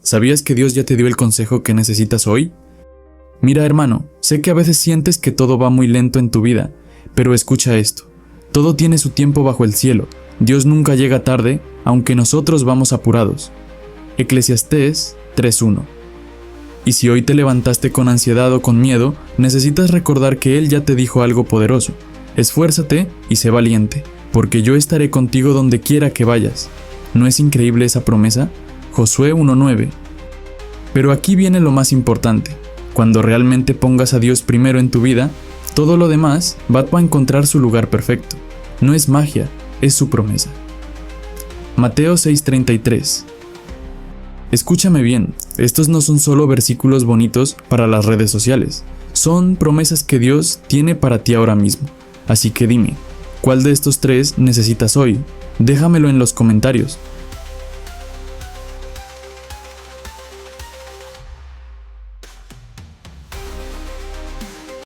¿Sabías que Dios ya te dio el consejo que necesitas hoy? Mira, hermano, sé que a veces sientes que todo va muy lento en tu vida, pero escucha esto. Todo tiene su tiempo bajo el cielo. Dios nunca llega tarde, aunque nosotros vamos apurados. Eclesiastés 3:1. Y si hoy te levantaste con ansiedad o con miedo, necesitas recordar que Él ya te dijo algo poderoso. Esfuérzate y sé valiente, porque yo estaré contigo donde quiera que vayas. ¿No es increíble esa promesa? Josué 1:9. Pero aquí viene lo más importante. Cuando realmente pongas a Dios primero en tu vida, todo lo demás va a encontrar su lugar perfecto. No es magia, es su promesa. Mateo 6:33. Escúchame bien, estos no son solo versículos bonitos para las redes sociales, son promesas que Dios tiene para ti ahora mismo. Así que dime, ¿cuál de estos tres necesitas hoy? Déjamelo en los comentarios.